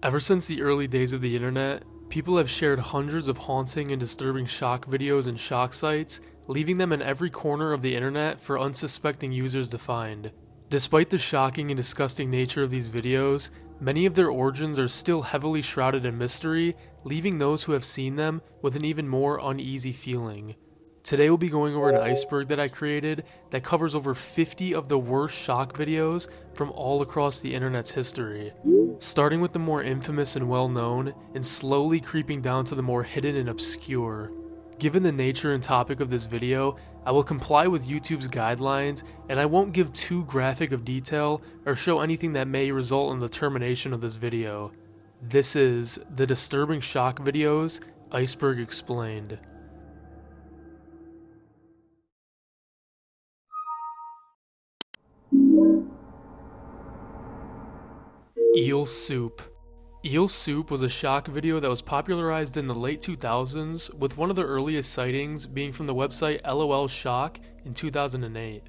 Ever since the early days of the internet, people have shared hundreds of haunting and disturbing shock videos and shock sites, leaving them in every corner of the internet for unsuspecting users to find. Despite the shocking and disgusting nature of these videos, many of their origins are still heavily shrouded in mystery, leaving those who have seen them with an even more uneasy feeling. Today we'll be going over an iceberg that I created that covers over 50 of the worst shock videos from all across the internet's history, starting with the more infamous and well-known, and slowly creeping down to the more hidden and obscure. Given the nature and topic of this video, I will comply with YouTube's guidelines, and I won't give too graphic of detail or show anything that may result in the termination of this video. This is the Disturbing Shock Videos, Iceberg Explained. Eel Soup. Eel Soup was a shock video that was popularized in the late 2000s, with one of the earliest sightings being from the website LOL Shock in 2008.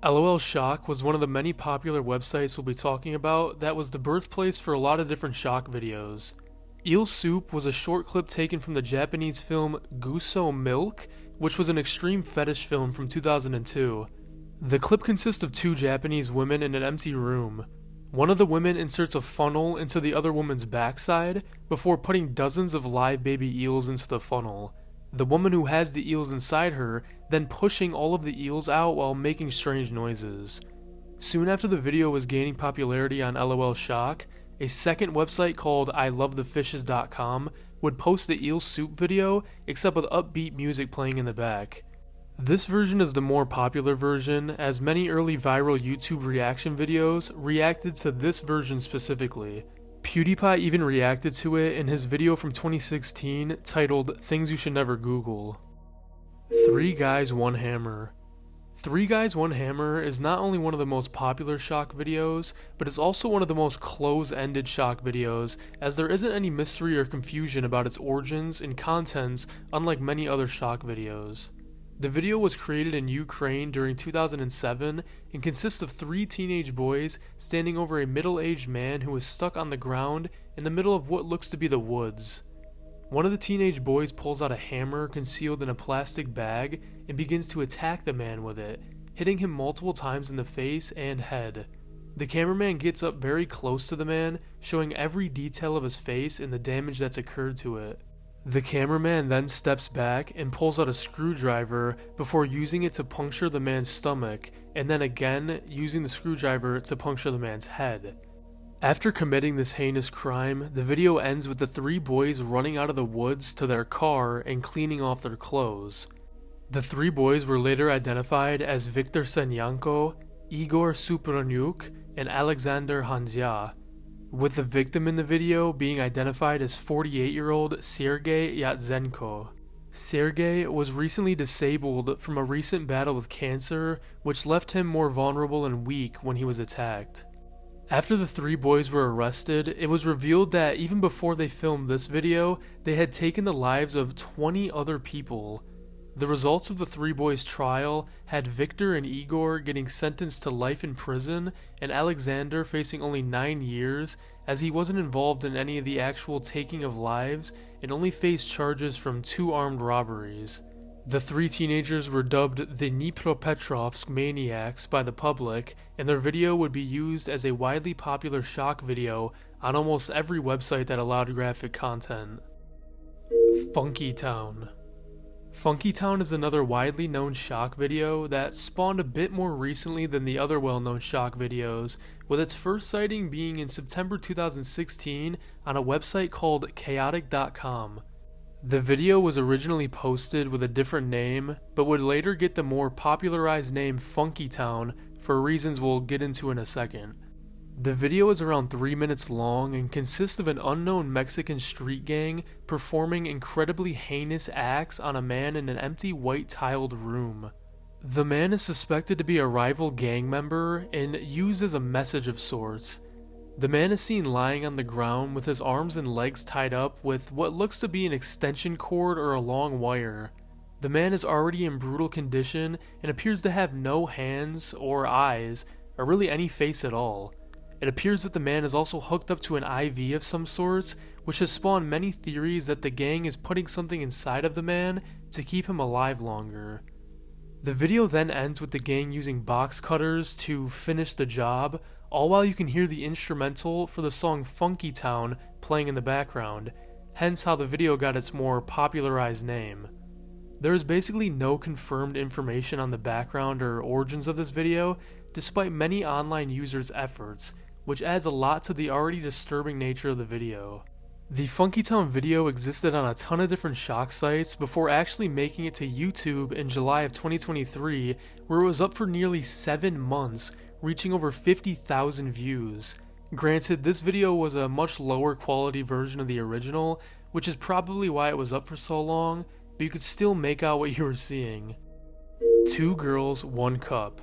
LOL Shock was one of the many popular websites we'll be talking about that was the birthplace for a lot of different shock videos. Eel Soup was a short clip taken from the Japanese film Guso Milk, which was an extreme fetish film from 2002. The clip consists of two Japanese women in an empty room. One of the women inserts a funnel into the other woman's backside before putting dozens of live baby eels into the funnel. The woman who has the eels inside her then pushing all of the eels out while making strange noises. Soon after the video was gaining popularity on LOL Shock, a second website called ilovethefishes.com would post the Eel Soup video, except with upbeat music playing in the back. This version is the more popular version, as many early viral YouTube reaction videos reacted to this version specifically. PewDiePie even reacted to it in his video from 2016 titled Things You Should Never Google. 3 Guys, 1 Hammer. 3 Guys, 1 Hammer is not only one of the most popular shock videos, but it's also one of the most close-ended shock videos, as there isn't any mystery or confusion about its origins and contents, unlike many other shock videos. The video was created in Ukraine during 2007 and consists of 3 teenage boys standing over a middle-aged man who is stuck on the ground in the middle of what looks to be the woods. One of the teenage boys pulls out a hammer concealed in a plastic bag and begins to attack the man with it, hitting him multiple times in the face and head. The cameraman gets up very close to the man, showing every detail of his face and the damage that's occurred to it. The cameraman then steps back and pulls out a screwdriver before using it to puncture the man's stomach, and then again using the screwdriver to puncture the man's head. After committing this heinous crime, the video ends with the 3 boys running out of the woods to their car and cleaning off their clothes. The 3 boys were later identified as Viktor Senyanko, Igor Supranyuk, and Alexander Hanzia, with the victim in the video being identified as 48-year-old Sergei Yatsenko. Sergei was recently disabled from a recent battle with cancer, which left him more vulnerable and weak when he was attacked. After the 3 boys were arrested, it was revealed that even before they filmed this video, they had taken the lives of 20 other people. The results of the 3 boys' trial had Victor and Igor getting sentenced to life in prison and Alexander facing only 9 years, as he wasn't involved in any of the actual taking of lives and only faced charges from 2 armed robberies. The 3 teenagers were dubbed the Dnipropetrovsk Maniacs by the public, and their video would be used as a widely popular shock video on almost every website that allowed graphic content. Funky Town. Funky Town is another widely known shock video that spawned a bit more recently than the other well-known shock videos, with its first sighting being in September 2016 on a website called chaotic.com. The video was originally posted with a different name, but would later get the more popularized name Funky Town for reasons we'll get into in a second. The video is around 3 minutes long and consists of an unknown Mexican street gang performing incredibly heinous acts on a man in an empty white tiled room. The man is suspected to be a rival gang member and used as a message of sorts. The man is seen lying on the ground with his arms and legs tied up with what looks to be an extension cord or a long wire. The man is already in brutal condition and appears to have no hands or eyes, or really any face at all. it appears that the man is also hooked up to an IV of some sorts, which has spawned many theories that the gang is putting something inside of the man to keep him alive longer. The video then ends with the gang using box cutters to finish the job, all while you can hear the instrumental for the song Funky Town playing in the background, hence how the video got its more popularized name. There is basically no confirmed information on the background or origins of this video, despite many online users' efforts, which adds a lot to the already disturbing nature of the video. The Funky Town video existed on a ton of different shock sites before actually making it to YouTube in July of 2023, where it was up for nearly 7 months, reaching over 50,000 views. Granted, this video was a much lower quality version of the original, which is probably why it was up for so long, but you could still make out what you were seeing. 2 Girls, 1 Cup.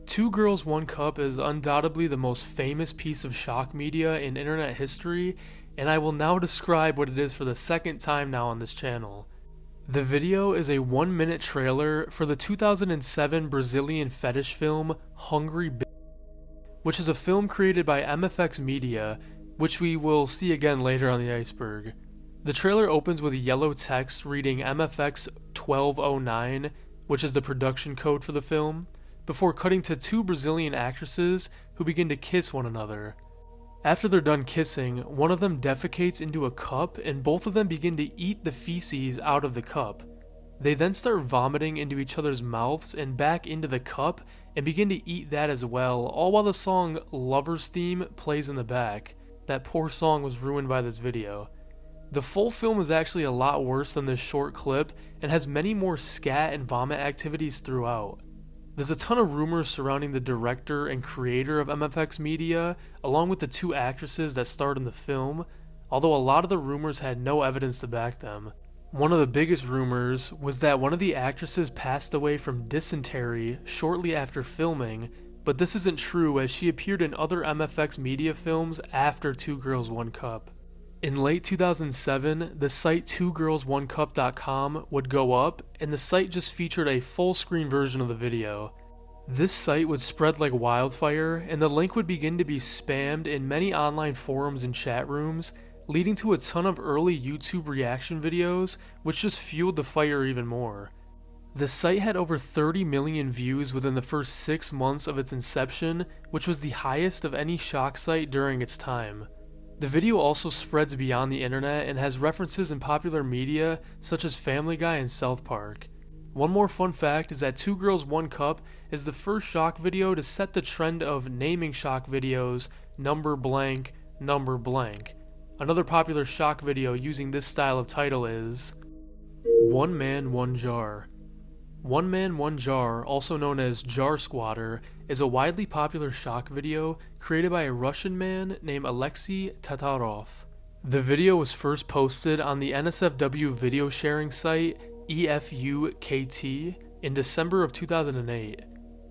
2 Girls, 1 Cup is undoubtedly the most famous piece of shock media in internet history, and I will now describe what it is for the second time now on this channel. The video is a 1-minute trailer for the 2007 Brazilian fetish film Hungry Bitch, which is a film created by MFX Media, which we will see again later on the Iceberg. The trailer opens with yellow text reading MFX 1209, which is the production code for the film, before cutting to 2 Brazilian actresses who begin to kiss one another. After they're done kissing, one of them defecates into a cup and both of them begin to eat the feces out of the cup. They then start vomiting into each other's mouths and back into the cup and begin to eat that as well, all while the song Lover's Theme plays in the back. That poor song was ruined by this video. The full film is actually a lot worse than this short clip and has many more scat and vomit activities throughout. There's a ton of rumors surrounding the director and creator of MFX Media, along with the 2 actresses that starred in the film, although a lot of the rumors had no evidence to back them. One of the biggest rumors was that one of the actresses passed away from dysentery shortly after filming, but this isn't true as she appeared in other MFX Media films after 2 Girls, 1 Cup. In late 2007, the site 2girls1cup.com would go up, and the site just featured a full-screen version of the video. This site would spread like wildfire, and the link would begin to be spammed in many online forums and chat rooms, leading to a ton of early YouTube reaction videos, which just fueled the fire even more. The site had over 30 million views within the first 6 months of its inception, which was the highest of any shock site during its time. The video also spreads beyond the internet and has references in popular media such as Family Guy and South Park. One more fun fact is that 2 Girls, 1 Cup is the first shock video to set the trend of naming shock videos number blank. Another popular shock video using this style of title is One Man, One Jar. One Man, One Jar, also known as Jar Squatter, is a widely popular shock video created by a Russian man named Alexei Tatarov. The video was first posted on the NSFW video sharing site EFUKT in December of 2008,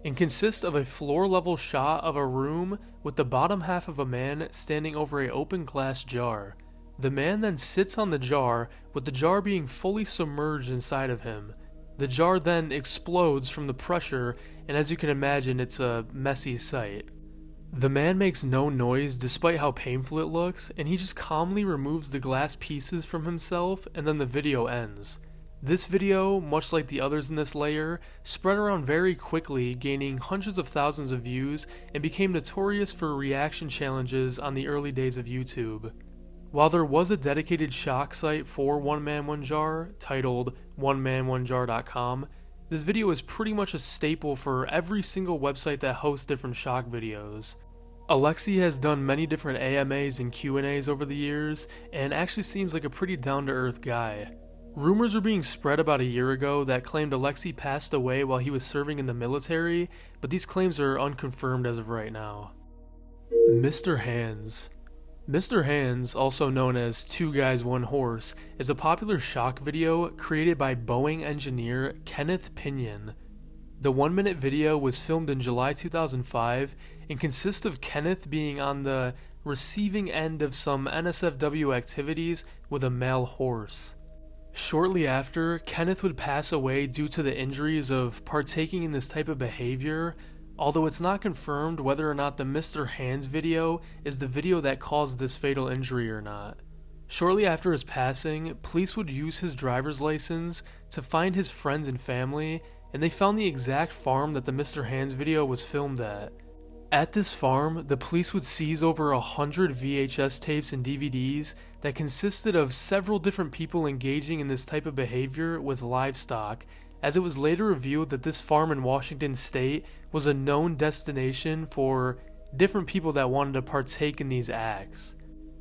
and consists of a floor-level shot of a room with the bottom half of a man standing over an open glass jar. The man then sits on the jar, with the jar being fully submerged inside of him. The jar then explodes from the pressure, and as you can imagine, it's a messy sight. The man makes no noise despite how painful it looks, and he just calmly removes the glass pieces from himself, and then the video ends. This video, much like the others in this layer, spread around very quickly, gaining hundreds of thousands of views, and became notorious for reaction challenges on the early days of YouTube. While there was a dedicated shock site for One Man One Jar, titled oneman1jar.com, this video is pretty much a staple for every single website that hosts different shock videos. Alexei has done many different AMAs and Q&As over the years, and actually seems like a pretty down-to-earth guy. Rumors were being spread about a year ago that claimed Alexei passed away while he was serving in the military, but these claims are unconfirmed as of right now. Mr. Hands. Mr. Hands, also known as Two Guys One Horse, is a popular shock video created by Boeing engineer Kenneth Pinion. The 1-minute video was filmed in July 2005 and consists of Kenneth being on the receiving end of some NSFW activities with a male horse. Shortly after, Kenneth would pass away due to the injuries of partaking in this type of behavior, although it's not confirmed whether or not the Mr. Hands video is the video that caused this fatal injury or not. Shortly after his passing, police would use his driver's license to find his friends and family, and they found the exact farm that the Mr. Hands video was filmed at. At this farm, the police would seize over 100 VHS tapes and DVDs that consisted of several different people engaging in this type of behavior with livestock, as it was later revealed that this farm in Washington state was a known destination for different people that wanted to partake in these acts.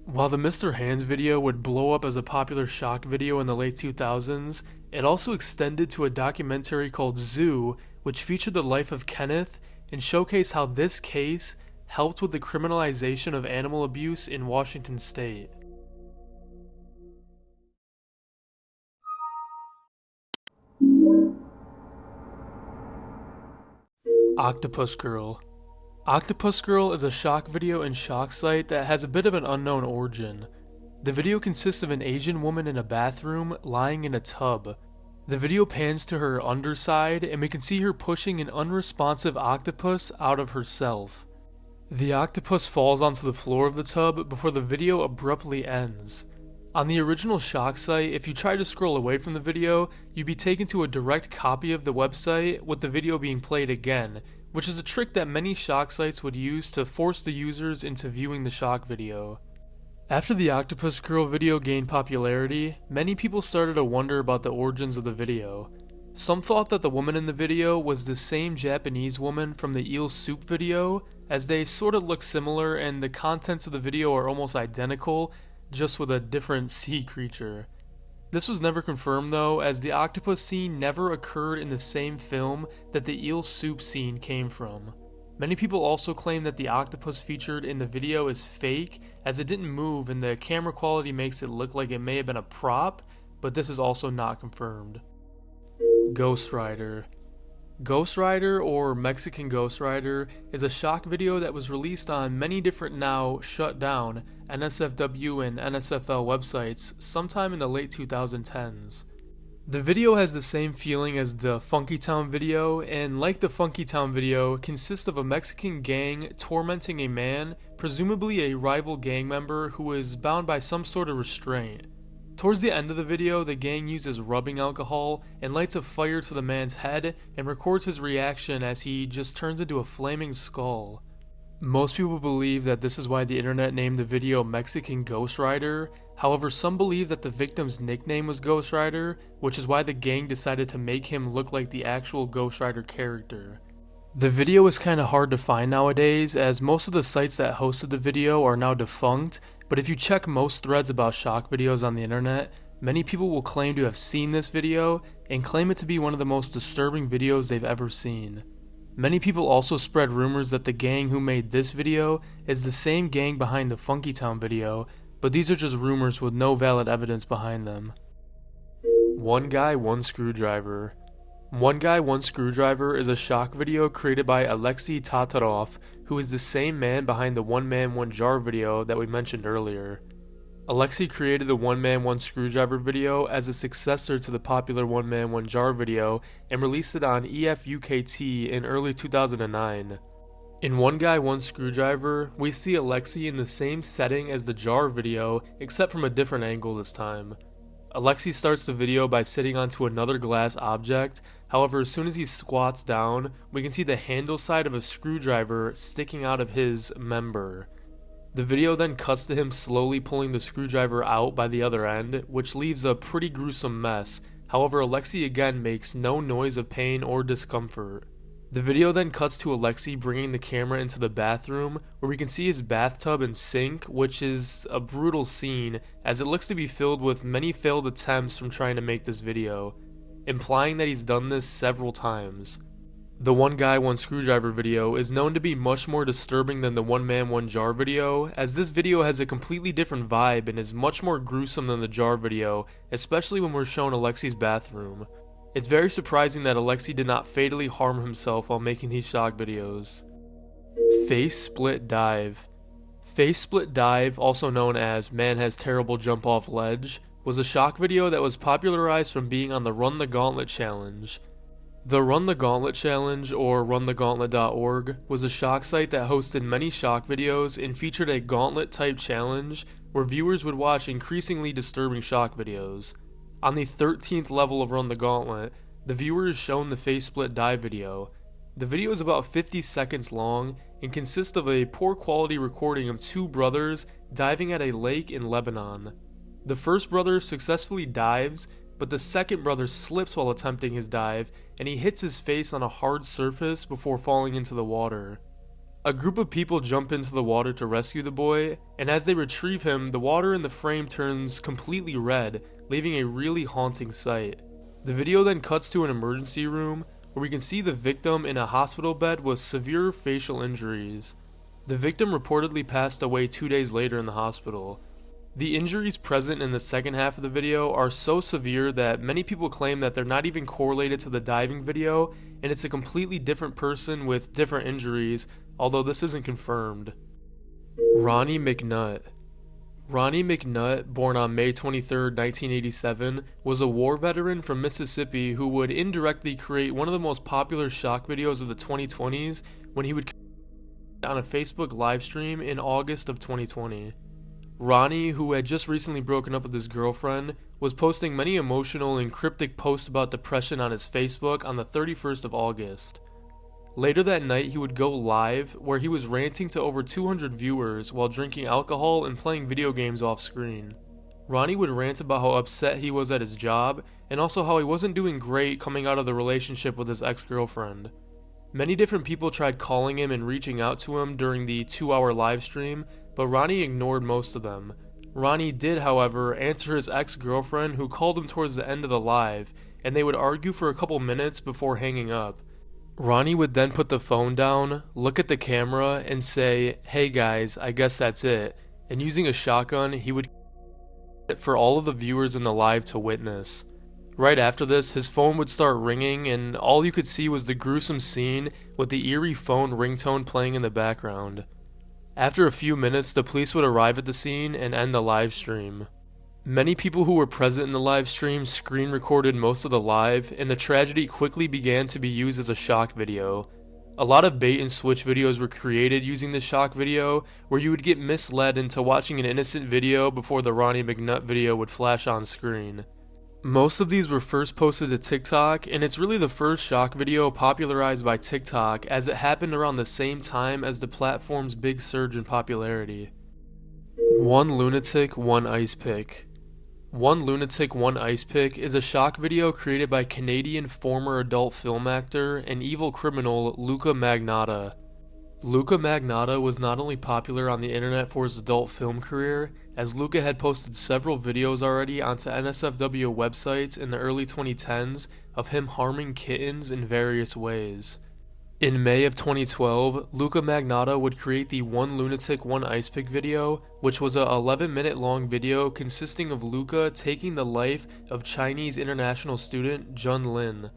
While the Mr. Hands video would blow up as a popular shock video in the late 2000s, it also extended to a documentary called Zoo, which featured the life of Kenneth and showcased how this case helped with the criminalization of animal abuse in Washington state. Octopus Girl. Octopus Girl is a shock video and shock site that has a bit of an unknown origin. The video consists of an Asian woman in a bathroom lying in a tub. The video pans to her underside and we can see her pushing an unresponsive octopus out of herself. The octopus falls onto the floor of the tub before the video abruptly ends. On the original shock site, if you try to scroll away from the video, you'd be taken to a direct copy of the website with the video being played again, which is a trick that many shock sites would use to force the users into viewing the shock video. After the Octopus Girl video gained popularity, many people started to wonder about the origins of the video. Some thought that the woman in the video was the same Japanese woman from the eel soup video, as they sort of look similar and the contents of the video are almost identical, just with a different sea creature. This was never confirmed though, as the octopus scene never occurred in the same film that the eel soup scene came from. Many people also claim that the octopus featured in the video is fake, as it didn't move and the camera quality makes it look like it may have been a prop, but this is also not confirmed. Ghost Rider. Ghost Rider, or Mexican Ghost Rider, is a shock video that was released on many different now shut down NSFW and NSFL websites sometime in the late 2010s. The video has the same feeling as the Funky Town video, and like the Funky Town video, consists of a Mexican gang tormenting a man, presumably a rival gang member who is bound by some sort of restraint. Towards the end of the video, the gang uses rubbing alcohol and lights a fire to the man's head and records his reaction as he just turns into a flaming skull. Most people believe that this is why the internet named the video Mexican Ghost Rider. However, some believe that the victim's nickname was Ghost Rider, which is why the gang decided to make him look like the actual Ghost Rider character. The video is kinda hard to find nowadays, as most of the sites that hosted the video are now defunct, but if you check most threads about shock videos on the internet, many people will claim to have seen this video and claim it to be one of the most disturbing videos they've ever seen. Many people also spread rumors that the gang who made this video is the same gang behind the Funky Town video, but these are just rumors with no valid evidence behind them. One Guy, One Screwdriver. One Guy, One Screwdriver is a shock video created by Alexei Tatarov, who is the same man behind the One Man, One Jar video that we mentioned earlier. Alexei created the One Man, One Screwdriver video as a successor to the popular One Man, One Jar video and released it on EFUKT in early 2009. In One Guy, One Screwdriver, we see Alexei in the same setting as the Jar video, except from a different angle this time. Alexei starts the video by sitting onto another glass object, however as soon as he squats down, we can see the handle side of a screwdriver sticking out of his member. The video then cuts to him slowly pulling the screwdriver out by the other end, which leaves a pretty gruesome mess, however Alexei again makes no noise of pain or discomfort. The video then cuts to Alexei bringing the camera into the bathroom, where we can see his bathtub and sink, which is a brutal scene as it looks to be filled with many failed attempts from trying to make this video, implying that he's done this several times. The One Guy, One Screwdriver video is known to be much more disturbing than the One Man, One Jar video, as this video has a completely different vibe and is much more gruesome than the Jar video, especially when we're shown Alexei's bathroom. It's very surprising that Alexei did not fatally harm himself while making these shock videos. Face Split Dive. Face Split Dive, also known as Man Has Terrible Jump Off Ledge, was a shock video that was popularized from being on the Run the Gauntlet challenge. The Run the Gauntlet Challenge, or runthegauntlet.org, was a shock site that hosted many shock videos and featured a gauntlet-type challenge where viewers would watch increasingly disturbing shock videos. On the 13th level of Run the Gauntlet, the viewer is shown the face split dive video. The video is about 50 seconds long and consists of a poor quality recording of two brothers diving at a lake in Lebanon. The first brother successfully dives, but the second brother slips while attempting his dive, and he hits his face on a hard surface before falling into the water. A group of people jump into the water to rescue the boy, and as they retrieve him, the water in the frame turns completely red, leaving a really haunting sight. The video then cuts to an emergency room, where we can see the victim in a hospital bed with severe facial injuries. The victim reportedly passed away 2 days later in the hospital. The injuries present in the second half of the video are so severe that many people claim that they're not even correlated to the diving video, and it's a completely different person with different injuries, although this isn't confirmed. Ronnie McNutt. Ronnie McNutt, born on May 23, 1987, was a war veteran from Mississippi who would indirectly create one of the most popular shock videos of the 2020s when he would on a Facebook livestream in August of 2020. Ronnie, who had just recently broken up with his girlfriend, was posting many emotional and cryptic posts about depression on his Facebook on the 31st of August. Later that night, he would go live, where he was ranting to over 200 viewers while drinking alcohol and playing video games off screen. Ronnie would rant about how upset he was at his job, and also how he wasn't doing great coming out of the relationship with his ex-girlfriend. Many different people tried calling him and reaching out to him during the 2-hour live stream, but Ronnie ignored most of them. Ronnie did, however, answer his ex-girlfriend, who called him towards the end of the live, and they would argue for a couple minutes before hanging up. Ronnie would then put the phone down, look at the camera, and say, "Hey guys, I guess that's it," and using a shotgun, he would for all of the viewers in the live to witness. Right after this, his phone would start ringing, and all you could see was the gruesome scene with the eerie phone ringtone playing in the background. After a few minutes, the police would arrive at the scene and end the live stream. Many people who were present in the live stream screen recorded most of the live, and the tragedy quickly began to be used as a shock video. A lot of bait and switch videos were created using the shock video, where you would get misled into watching an innocent video before the Ronnie McNutt video would flash on screen. Most of these were first posted to TikTok, and it's really the first shock video popularized by TikTok, as it happened around the same time as the platform's big surge in popularity. One Lunatic, One Ice Pick. One Lunatic, One Ice Pick is a shock video created by Canadian former adult film actor and evil criminal Luca Magnotta. Luca Magnotta was not only popular on the internet for his adult film career, as Luca had posted several videos already onto NSFW websites in the early 2010s of him harming kittens in various ways. In May of 2012, Luca Magnotta would create the One Lunatic, One Ice Pick video, which was a 11-minute long video consisting of Luca taking the life of Chinese international student Jun Lin.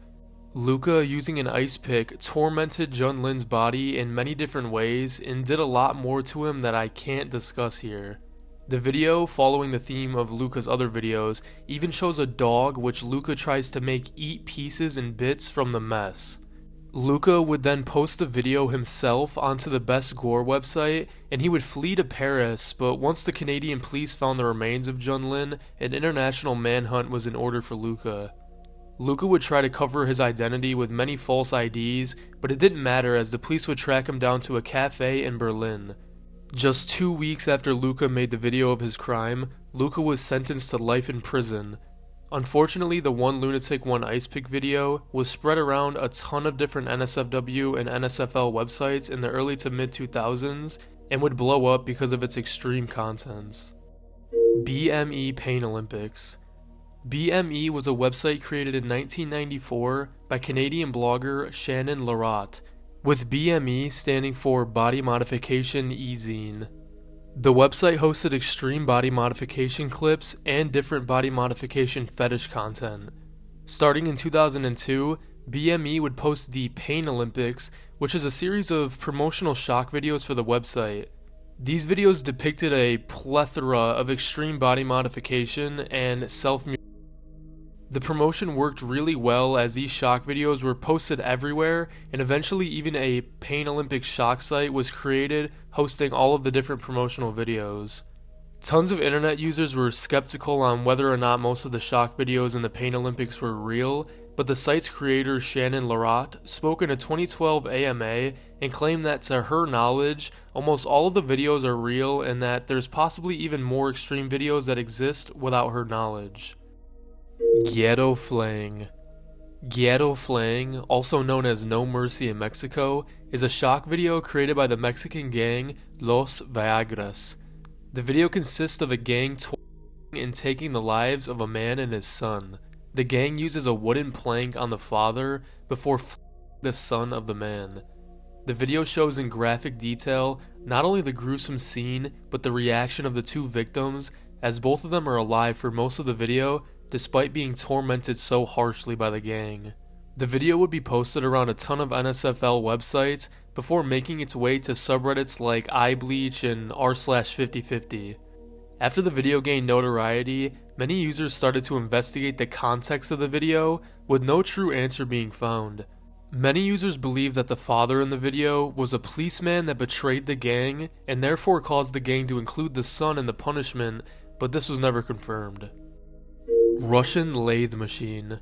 Luca, using an ice pick, tormented Jun Lin's body in many different ways and did a lot more to him that I can't discuss here. The video, following the theme of Luca's other videos, even shows a dog which Luca tries to make eat pieces and bits from the mess. Luca would then post the video himself onto the Best Gore website, and he would flee to Paris, but once the Canadian police found the remains of Jun Lin, an international manhunt was in order for Luca. Luca would try to cover his identity with many false IDs, but it didn't matter as the police would track him down to a cafe in Berlin. Just 2 weeks after Luca made the video of his crime, Luca was sentenced to life in prison. Unfortunately, the One Lunatic, One Ice Pick video was spread around a ton of different NSFW and NSFL websites in the early to mid 2000s and would blow up because of its extreme contents. BME Pain Olympics. BME was a website created in 1994 by Canadian blogger Shannon Larot, with BME standing for Body Modification E-Zine. The website hosted extreme body modification clips and different body modification fetish content. Starting in 2002, BME would post the Pain Olympics, which is a series of promotional shock videos for the website. These videos depicted a plethora of extreme body modification and The promotion worked really well as these shock videos were posted everywhere, and eventually even a Pain Olympics shock site was created hosting all of the different promotional videos. Tons of internet users were skeptical on whether or not most of the shock videos in the Pain Olympics were real, but the site's creator Shannon Larotte spoke in a 2012 AMA and claimed that to her knowledge, almost all of the videos are real and that there's possibly even more extreme videos that exist without her knowledge. Ghetto Flang. Ghetto Flang, also known as No Mercy in Mexico, is a shock video created by the Mexican gang Los Viagras. The video consists of a gang torturing and taking the lives of a man and his son. The gang uses a wooden plank on the father before the son of the man. The video shows in graphic detail not only the gruesome scene, but the reaction of the two victims, as both of them are alive for most of the video despite being tormented so harshly by the gang. The video would be posted around a ton of NSFL websites before making its way to subreddits like iBleach and r/5050. After the video gained notoriety, many users started to investigate the context of the video, with no true answer being found. Many users believe that the father in the video was a policeman that betrayed the gang and therefore caused the gang to include the son in the punishment, but this was never confirmed. Russian lathe machine.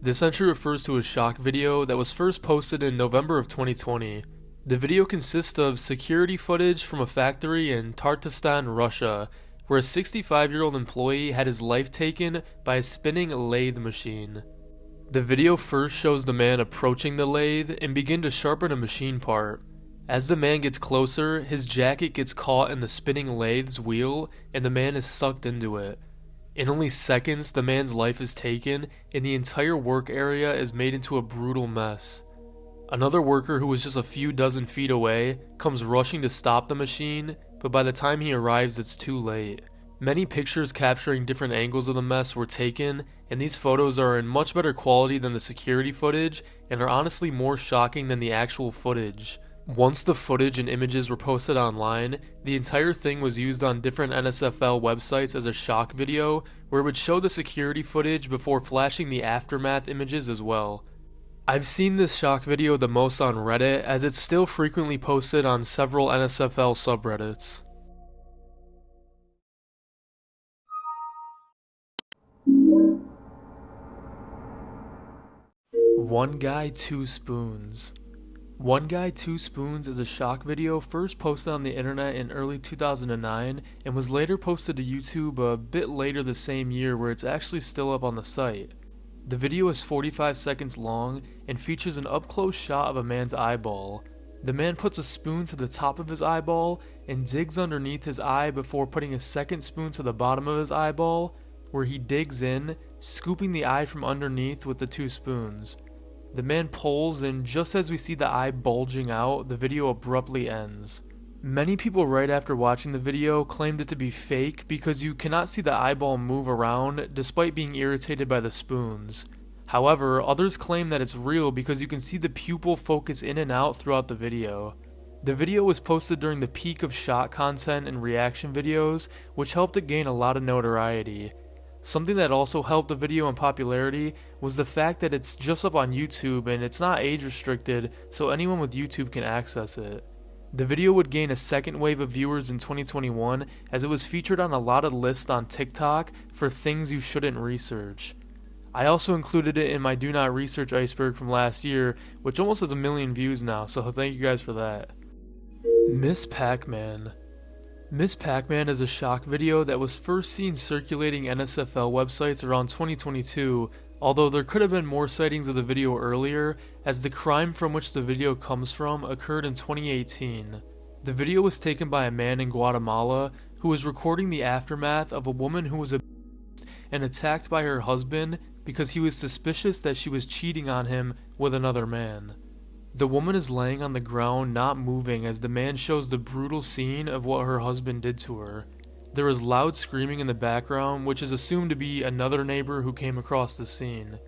This entry refers to a shock video that was first posted in November of 2020. The video consists of security footage from a factory in Tatarstan, Russia, where a 65-year-old employee had his life taken by a spinning lathe machine. The video first shows the man approaching the lathe and begin to sharpen a machine part. As the man gets closer, his jacket gets caught in the spinning lathe's wheel and the man is sucked into it. In only seconds, the man's life is taken and the entire work area is made into a brutal mess. Another worker who was just a few dozen feet away comes rushing to stop the machine, but by the time he arrives it's too late. Many pictures capturing different angles of the mess were taken, and these photos are in much better quality than the security footage and are honestly more shocking than the actual footage. Once the footage and images were posted online, the entire thing was used on different NSFL websites as a shock video where it would show the security footage before flashing the aftermath images as well. I've seen this shock video the most on Reddit, as it's still frequently posted on several NSFL subreddits. One Guy, Two Spoons. One Guy, Two Spoons is a shock video first posted on the internet in early 2009 and was later posted to YouTube a bit later the same year, where it's actually still up on the site. The video is 45 seconds long and features an up-close shot of a man's eyeball. The man puts a spoon to the top of his eyeball and digs underneath his eye before putting a second spoon to the bottom of his eyeball, where he digs in, scooping the eye from underneath with the two spoons. The man pulls, and just as we see the eye bulging out, the video abruptly ends. Many people right after watching the video claimed it to be fake because you cannot see the eyeball move around despite being irritated by the spoons. However, others claim that it's real because you can see the pupil focus in and out throughout the video. The video was posted during the peak of shock content and reaction videos, which helped it gain a lot of notoriety. Something that also helped the video in popularity was the fact that it's just up on YouTube and it's not age restricted, so anyone with YouTube can access it. The video would gain a second wave of viewers in 2021 as it was featured on a lot of lists on TikTok for things you shouldn't research. I also included it in my Do Not Research Iceberg from last year, which almost has 1 million views now, so thank you guys for that. Miss Pac-Man. Miss Pac-Man is a shock video that was first seen circulating NSFL websites around 2022, although there could have been more sightings of the video earlier, as the crime from which the video comes from occurred in 2018. The video was taken by a man in Guatemala who was recording the aftermath of a woman who was abused and attacked by her husband because he was suspicious that she was cheating on him with another man. The woman is laying on the ground not moving as the man shows the brutal scene of what her husband did to her. There is loud screaming in the background, which is assumed to be another neighbor who came across the scene.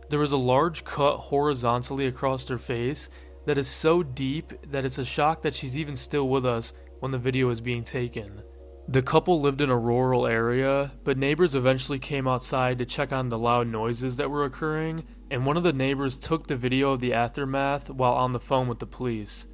There is a large cut horizontally across her face that is so deep that it's a shock that she's even still with us when the video is being taken. The couple lived in a rural area, but neighbors eventually came outside to check on the loud noises that were occurring, and one of the neighbors took the video of the aftermath while on the phone with the police.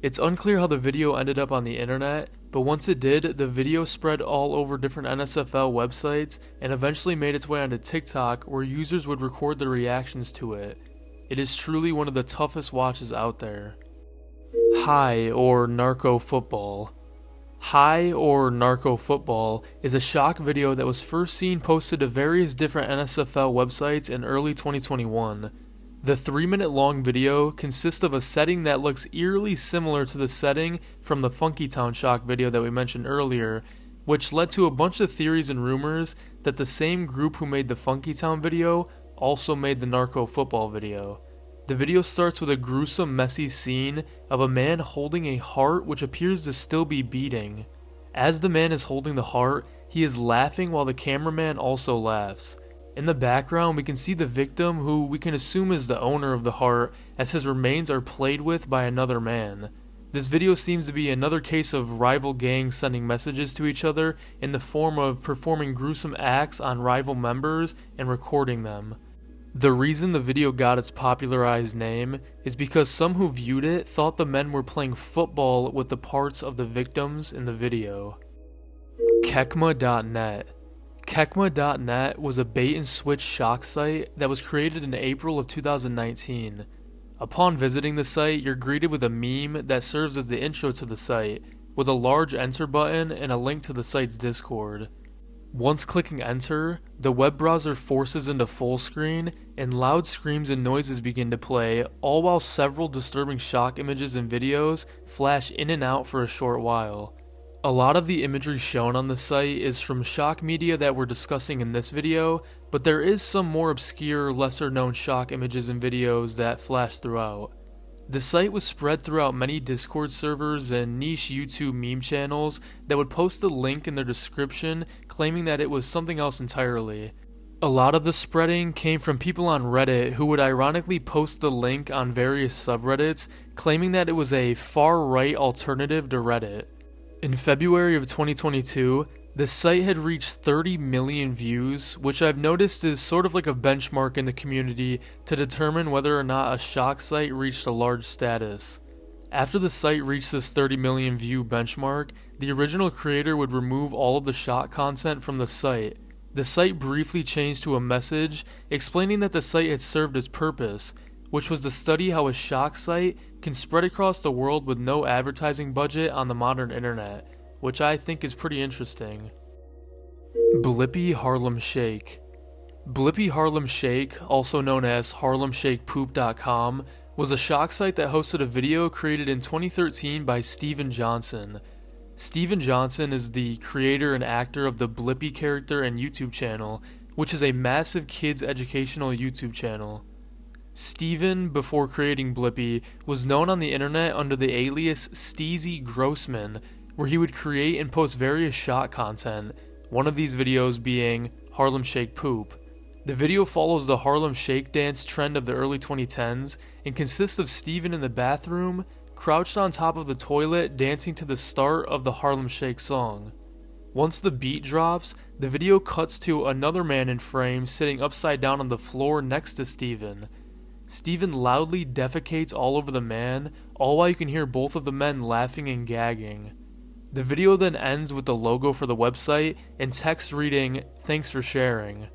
It's unclear how the video ended up on the internet, but once it did, the video spread all over different NSFL websites and eventually made its way onto TikTok, where users would record their reactions to it. It is truly one of the toughest watches out there. High or Narco Football. High or Narco Football is a shock video that was first seen posted to various different NSFL websites in early 2021. The 3-minute long video consists of a setting that looks eerily similar to the setting from the Funky Town shock video that we mentioned earlier, which led to a bunch of theories and rumors that the same group who made the Funky Town video also made the Narco Football video. The video starts with a gruesome, messy scene of a man holding a heart which appears to still be beating. As the man is holding the heart, he is laughing while the cameraman also laughs. In the background, we can see the victim, who we can assume is the owner of the heart, as his remains are played with by another man. This video seems to be another case of rival gangs sending messages to each other in the form of performing gruesome acts on rival members and recording them. The reason the video got its popularized name is because some who viewed it thought the men were playing football with the parts of the victims in the video. Kekma.net. Kekma.net was a bait-and-switch shock site that was created in April of 2019. Upon visiting the site, you're greeted with a meme that serves as the intro to the site, with a large enter button and a link to the site's Discord. Once clicking enter, the web browser forces into full screen, and loud screams and noises begin to play, all while several disturbing shock images and videos flash in and out for a short while. A lot of the imagery shown on the site is from shock media that we're discussing in this video, but there is some more obscure, lesser known shock images and videos that flash throughout. The site was spread throughout many Discord servers and niche YouTube meme channels that would post a link in their description claiming that it was something else entirely. A lot of the spreading came from people on Reddit who would ironically post the link on various subreddits claiming that it was a far-right alternative to Reddit. In February of 2022, the site had reached 30 million views, which I've noticed is sort of like a benchmark in the community to determine whether or not a shock site reached a large status. After the site reached this 30 million view benchmark, the original creator would remove all of the shock content from the site. The site briefly changed to a message explaining that the site had served its purpose, which was to study how a shock site can spread across the world with no advertising budget on the modern internet, which I think is pretty interesting. Blippi Harlem Shake. Blippi Harlem Shake, also known as HarlemShakePoop.com, was a shock site that hosted a video created in 2013 by Steven Johnson. Steven Johnson is the creator and actor of the Blippi character and YouTube channel, which is a massive kids educational YouTube channel. Steven, before creating Blippi, was known on the internet under the alias Steezy Grossman, where he would create and post various shock content, one of these videos being Harlem Shake Poop. The video follows the Harlem Shake dance trend of the early 2010s and consists of Steven in the bathroom, crouched on top of the toilet dancing to the start of the Harlem Shake song. Once the beat drops, the video cuts to another man in frame sitting upside down on the floor next to Steven. Steven loudly defecates all over the man, all while you can hear both of the men laughing and gagging. The video then ends with the logo for the website and text reading, "Thanks for sharing."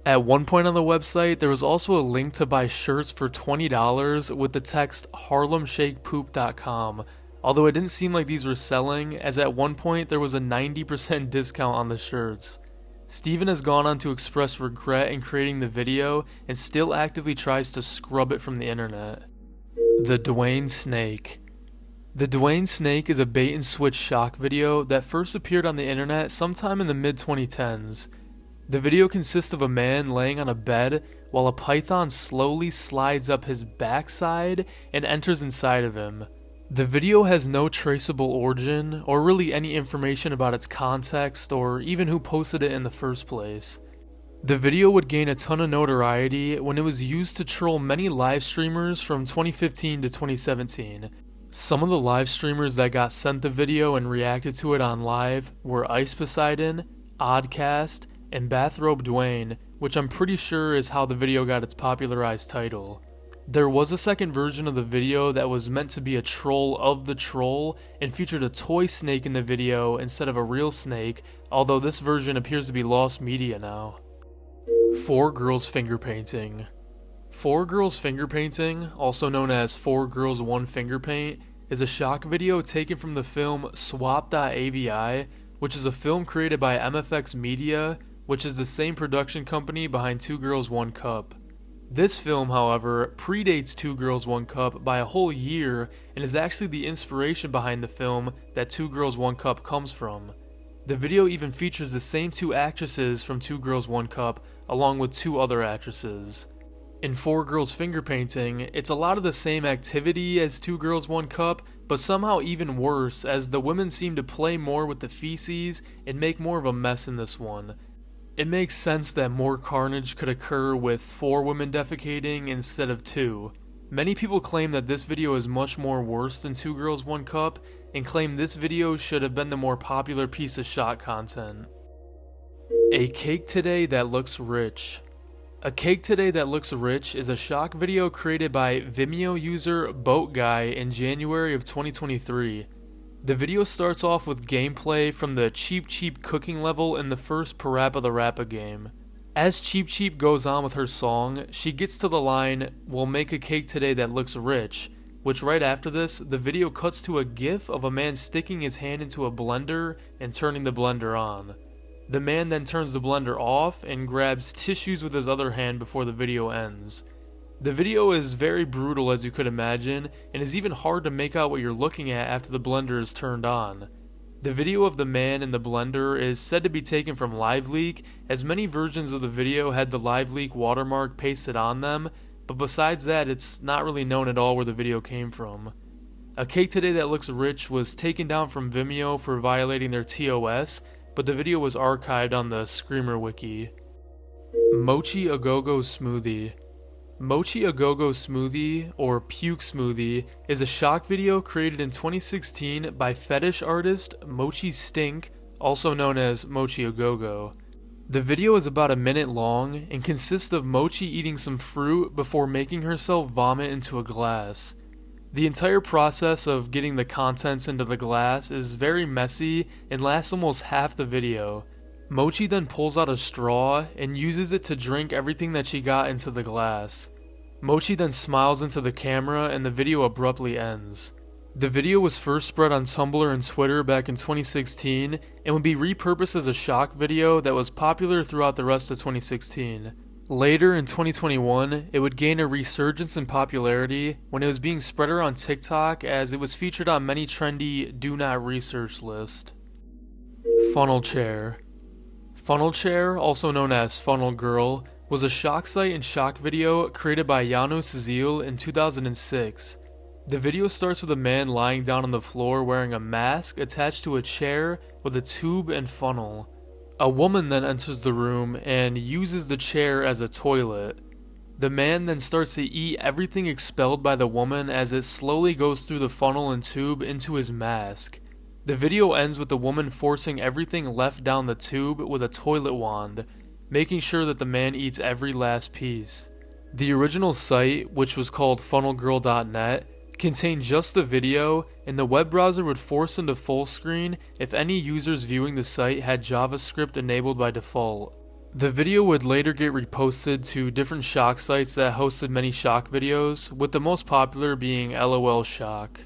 At one point on the website, there was also a link to buy shirts for $20 with the text HarlemShakePoop.com, although it didn't seem like these were selling, as at one point there was a 90% discount on the shirts. Steven has gone on to express regret in creating the video and still actively tries to scrub it from the internet. The Dwayne Snake. The Dwayne Snake is a bait-and-switch shock video that first appeared on the internet sometime in the mid-2010s. The video consists of a man laying on a bed while a python slowly slides up his backside and enters inside of him. The video has no traceable origin, or really any information about its context, or even who posted it in the first place. The video would gain a ton of notoriety when it was used to troll many live streamers from 2015 to 2017. Some of the live streamers that got sent the video and reacted to it on live were Ice Poseidon, Oddcast, and Bathrobe Dwayne, which I'm pretty sure is how the video got its popularized title. There was a second version of the video that was meant to be a troll of the troll and featured a toy snake in the video instead of a real snake, although this version appears to be lost media now. 4 Girls Finger Painting. 4 Girls Finger Painting, also known as 4 Girls 1 Finger Paint, is a shock video taken from the film Swap.avi, which is a film created by MFX Media, which is the same production company behind 2 Girls 1 Cup. This film, however, predates 2 Girls 1 Cup by a whole year and is actually the inspiration behind the film that 2 Girls 1 Cup comes from. The video even features the same 2 actresses from 2 Girls 1 Cup along with 2 other actresses. In 4 Girls Finger Painting, it's a lot of the same activity as 2 Girls 1 Cup, but somehow even worse as the women seem to play more with the feces and make more of a mess in this one. It makes sense that more carnage could occur with 4 women defecating instead of 2. Many people claim that this video is much more worse than 2 Girls 1 Cup, and claim this video should have been the more popular piece of shock content. A Cake Today That Looks Rich. A Cake Today That Looks Rich is a shock video created by Vimeo user Boat Guy in January of 2023. The video starts off with gameplay from the Cheep Cheep cooking level in the first Parappa the Rappa game. As Cheep Cheep goes on with her song, she gets to the line, "We'll make a cake today that looks rich," which right after this, the video cuts to a gif of a man sticking his hand into a blender and turning the blender on. The man then turns the blender off and grabs tissues with his other hand before the video ends. The video is very brutal as you could imagine, and is even hard to make out what you're looking at after the blender is turned on. The video of the man in the blender is said to be taken from LiveLeak, as many versions of the video had the LiveLeak watermark pasted on them, but besides that it's not really known at all where the video came from. A Cake Today That Looks Rich was taken down from Vimeo for violating their TOS, but the video was archived on the Screamer Wiki. Mochi A Go-Go Smoothie. Mochi A Go-Go Smoothie, or Puke Smoothie, is a shock video created in 2016 by fetish artist Mochi Stink, also known as Mochi A Go-Go. The video is about a minute long and consists of Mochi eating some fruit before making herself vomit into a glass. The entire process of getting the contents into the glass is very messy and lasts almost half the video. Mochi then pulls out a straw and uses it to drink everything that she got into the glass. Mochi then smiles into the camera and the video abruptly ends. The video was first spread on Tumblr and Twitter back in 2016 and would be repurposed as a shock video that was popular throughout the rest of 2016. Later in 2021, it would gain a resurgence in popularity when it was being spread around TikTok as it was featured on many trendy do not research lists. Funnel Chair. Funnel Chair, also known as Funnel Girl, was a shock site and shock video created by Janusz Ziel in 2006. The video starts with a man lying down on the floor wearing a mask attached to a chair with a tube and funnel. A woman then enters the room and uses the chair as a toilet. The man then starts to eat everything expelled by the woman as it slowly goes through the funnel and tube into his mask. The video ends with the woman forcing everything left down the tube with a toilet wand, making sure that the man eats every last piece. The original site, which was called funnelgirl.net, contained just the video, and the web browser would force into full screen if any users viewing the site had JavaScript enabled by default. The video would later get reposted to different shock sites that hosted many shock videos, with the most popular being LOL Shock.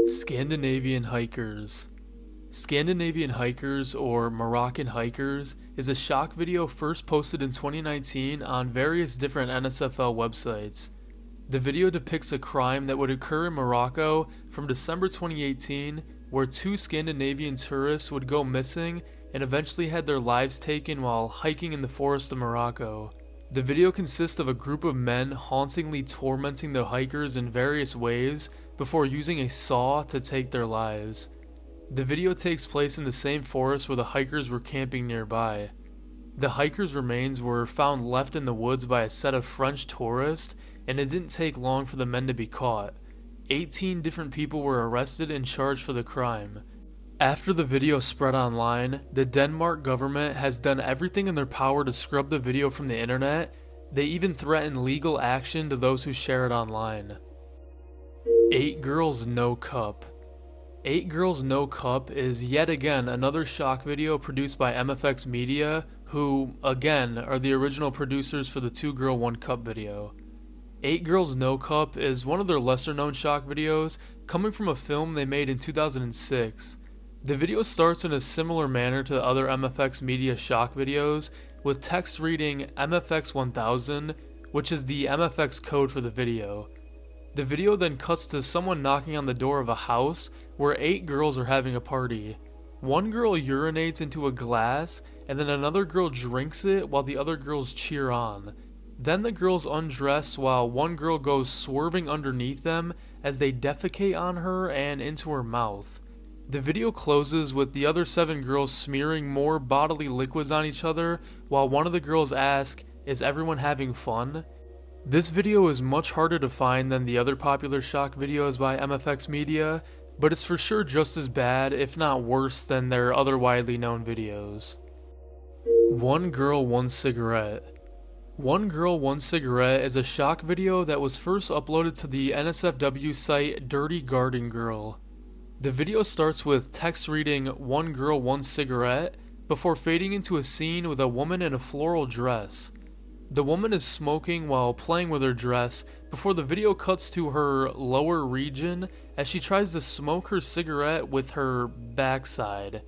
Scandinavian Hikers. Scandinavian Hikers, or Moroccan Hikers, is a shock video first posted in 2019 on various different NSFL websites. The video depicts a crime that would occur in Morocco from December 2018, where 2 Scandinavian tourists would go missing and eventually had their lives taken while hiking in the forest of Morocco. The video consists of a group of men hauntingly tormenting the hikers in various ways before using a saw to take their lives. The video takes place in the same forest where the hikers were camping nearby. The hiker's remains were found left in the woods by a set of French tourists, and it didn't take long for the men to be caught. 18 different people were arrested and charged for the crime. After the video spread online, the Denmark government has done everything in their power to scrub the video from the internet. They even threaten legal action to those who share it online. 8 Girls No Cup. 8 Girls No Cup is yet again another shock video produced by MFX Media, who, again, are the original producers for the 2 Girl 1 Cup video. 8 Girls No Cup is one of their lesser known shock videos, coming from a film they made in 2006. The video starts in a similar manner to the other MFX Media shock videos, with text reading MFX 1000, which is the MFX code for the video. The video then cuts to someone knocking on the door of a house where 8 girls are having a party. One girl urinates into a glass, and then another girl drinks it while the other girls cheer on. Then the girls undress while one girl goes swerving underneath them as they defecate on her and into her mouth. The video closes with the other 7 girls smearing more bodily liquids on each other while one of the girls asks, "Is everyone having fun?" This video is much harder to find than the other popular shock videos by MFX Media, but it's for sure just as bad, if not worse, than their other widely known videos. 1 Girl 1 Cigarette. 1 Girl 1 Cigarette is a shock video that was first uploaded to the NSFW site Dirty Garden Girl. The video starts with text reading 1 Girl 1 Cigarette before fading into a scene with a woman in a floral dress. The woman is smoking while playing with her dress before the video cuts to her lower region as she tries to smoke her cigarette with her backside.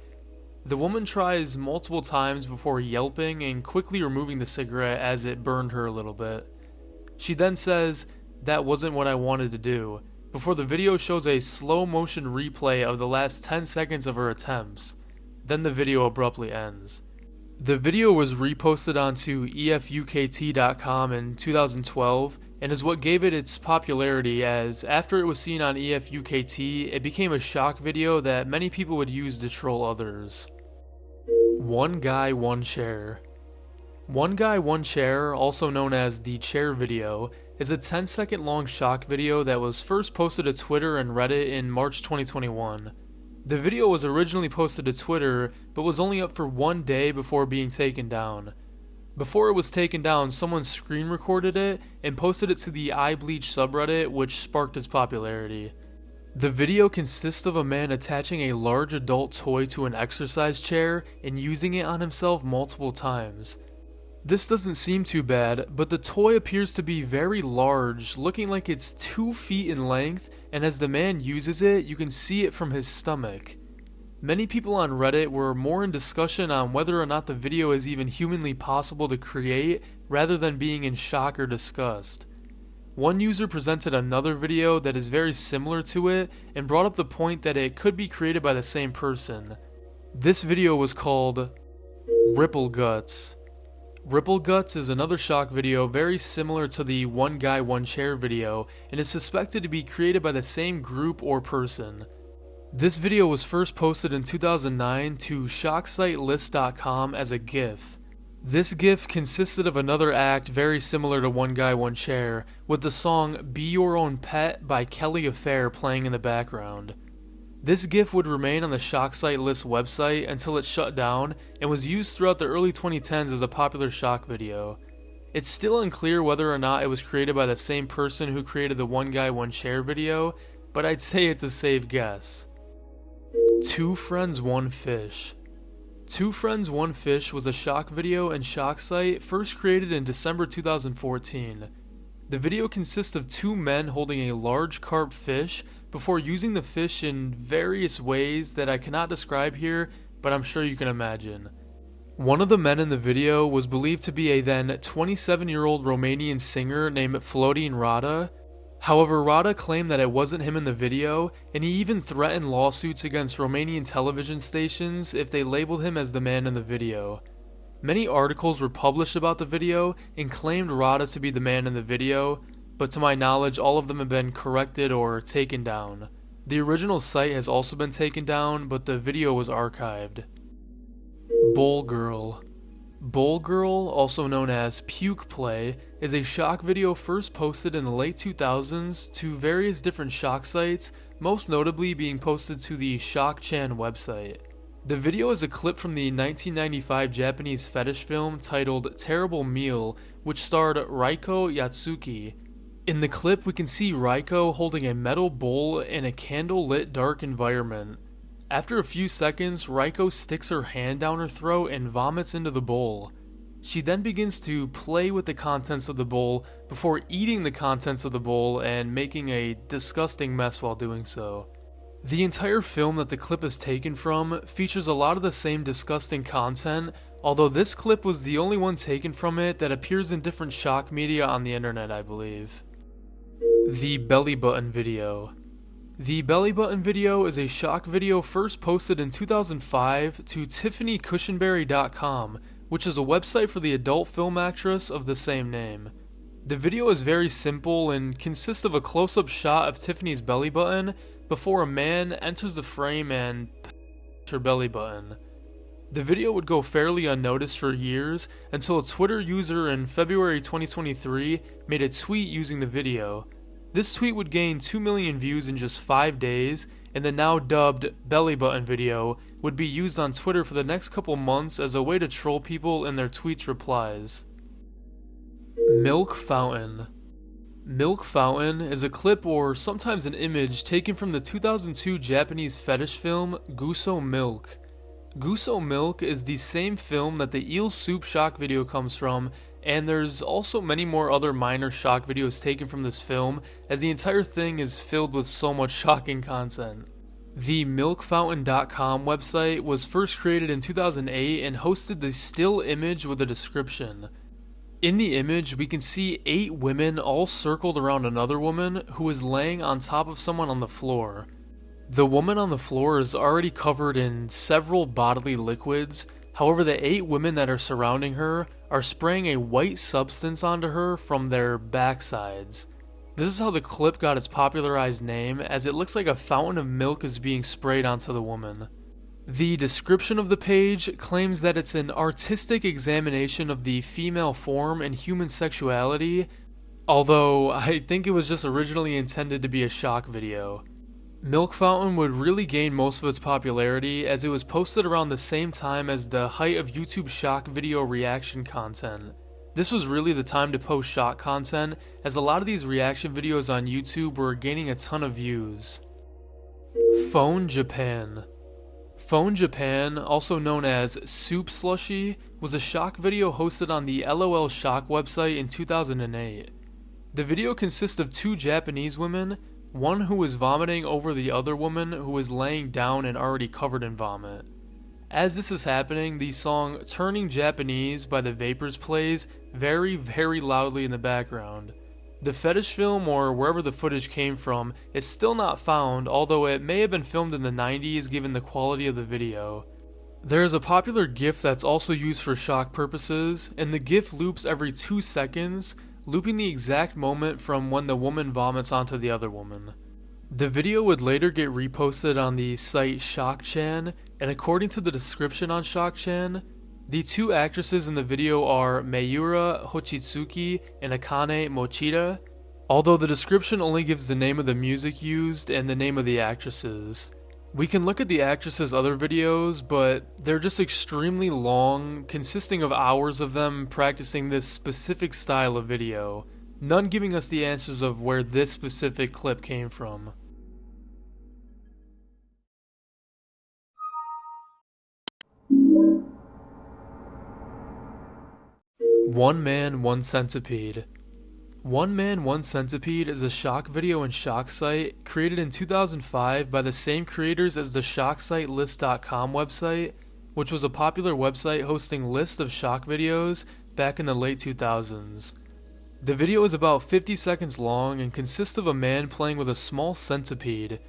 The woman tries multiple times before yelping and quickly removing the cigarette as it burned her a little bit. She then says, "That wasn't what I wanted to do," before the video shows a slow motion replay of the last 10 seconds of her attempts. Then the video abruptly ends. The video was reposted onto EFUKT.com in 2012 and is what gave it its popularity, as after it was seen on EFUKT, it became a shock video that many people would use to troll others. 1 Guy 1 Chair. 1 Guy 1 Chair, also known as the Chair Video, is a 10-second long shock video that was first posted to Twitter and Reddit in March 2021. The video was originally posted to Twitter, but was only up for 1 day before being taken down. Before it was taken down, someone screen recorded it and posted it to the iBleach subreddit, which sparked its popularity. The video consists of a man attaching a large adult toy to an exercise chair and using it on himself multiple times. This doesn't seem too bad, but the toy appears to be very large, looking like it's 2 feet in length, and as the man uses it, you can see it from his stomach. Many people on Reddit were more in discussion on whether or not the video is even humanly possible to create, rather than being in shock or disgust. One user presented another video that is very similar to it, and brought up the point that it could be created by the same person. This video was called Ripple Guts. Ripple Guts is another shock video very similar to the 1 Guy 1 Chair video, and is suspected to be created by the same group or person. This video was first posted in 2009 to shocksitelist.com as a GIF. This GIF consisted of another act very similar to 1 Guy 1 Chair, with the song Be Your Own Pet by Kelly Affair playing in the background. This GIF would remain on the Shock Site List website until it shut down, and was used throughout the early 2010s as a popular shock video. It's still unclear whether or not it was created by the same person who created the 1 Guy 1 Chair video, but I'd say it's a safe guess. 2 Friends 1 Fish. 2 Friends 1 Fish was a shock video and shock site first created in December 2014. The video consists of 2 men holding a large carp fish before using the fish in various ways that I cannot describe here, but I'm sure you can imagine. One of the men in the video was believed to be a then 27-year-old Romanian singer named Florin Rada. However, Rada claimed that it wasn't him in the video, and he even threatened lawsuits against Romanian television stations if they labeled him as the man in the video. Many articles were published about the video and claimed Rada to be the man in the video, but to my knowledge all of them have been corrected or taken down. The original site has also been taken down, but the video was archived. Bowl Girl. Bowl Girl, also known as Puke Play, is a shock video first posted in the late 2000s to various different shock sites, most notably being posted to the Shock-chan website. The video is a clip from the 1995 Japanese fetish film titled Terrible Meal, which starred Raiko Yatsuki. In the clip, we can see Raiko holding a metal bowl in a candle-lit dark environment. After a few seconds, Raiko sticks her hand down her throat and vomits into the bowl. She then begins to play with the contents of the bowl before eating the contents of the bowl and making a disgusting mess while doing so. The entire film that the clip is taken from features a lot of the same disgusting content, although this clip was the only one taken from it that appears in different shock media on the internet, I believe. The Belly Button Video. The Belly Button Video is a shock video first posted in 2005 to TiffanyCushenberry.com, which is a website for the adult film actress of the same name. The video is very simple and consists of a close-up shot of Tiffany's belly button before a man enters the frame and her belly button. The video would go fairly unnoticed for years until a Twitter user in February 2023 made a tweet using the video. This tweet would gain 2 million views in just 5 days, and the now dubbed belly button video would be used on Twitter for the next couple months as a way to troll people in their tweets' replies. Milk Fountain. Milk Fountain is a clip or sometimes an image taken from the 2002 Japanese fetish film Guso Milk. Guso Milk is the same film that the eel soup shock video comes from, and there's also many more other minor shock videos taken from this film, as the entire thing is filled with so much shocking content. The MilkFountain.com website was first created in 2008 and hosted the still image with a description. In the image, we can see 8 women all circled around another woman who is laying on top of someone on the floor. The woman on the floor is already covered in several bodily liquids. However, the 8 women that are surrounding her are spraying a white substance onto her from their backsides. This is how the clip got its popularized name, as it looks like a fountain of milk is being sprayed onto the woman. The description of the page claims that it's an artistic examination of the female form and human sexuality, although I think it was just originally intended to be a shock video. Milk Fountain would really gain most of its popularity as it was posted around the same time as the height of YouTube shock video reaction content. This was really the time to post shock content, as a lot of these reaction videos on YouTube were gaining a ton of views. Phone Japan. Phone Japan, also known as Soup Slushy, was a shock video hosted on the LOL Shock website in 2008. The video consists of 2 Japanese women, one who was vomiting over the other woman who was laying down and already covered in vomit. As this is happening, the song Turning Japanese by the Vapors plays very, very loudly in the background. The fetish film, or wherever the footage came from, is still not found, although it may have been filmed in the 90s given the quality of the video. There is a popular GIF that's also used for shock purposes, and the GIF loops every 2 seconds, looping the exact moment from when the woman vomits onto the other woman. The video would later get reposted on the site Shock-chan, and according to the description on Shock-chan, the 2 actresses in the video are Mayura Hochitsuki and Akane Mochida, although the description only gives the name of the music used and the name of the actresses. We can look at the actresses' other videos, but they're just extremely long, consisting of hours of them practicing this specific style of video, none giving us the answers of where this specific clip came from. One Man, One Centipede. One Man, One Centipede is a shock video and shock site created in 2005 by the same creators as the shocksitelist.com website, which was a popular website hosting lists of shock videos back in the late 2000s. The video is about 50 seconds long and consists of a man playing with a small centipede.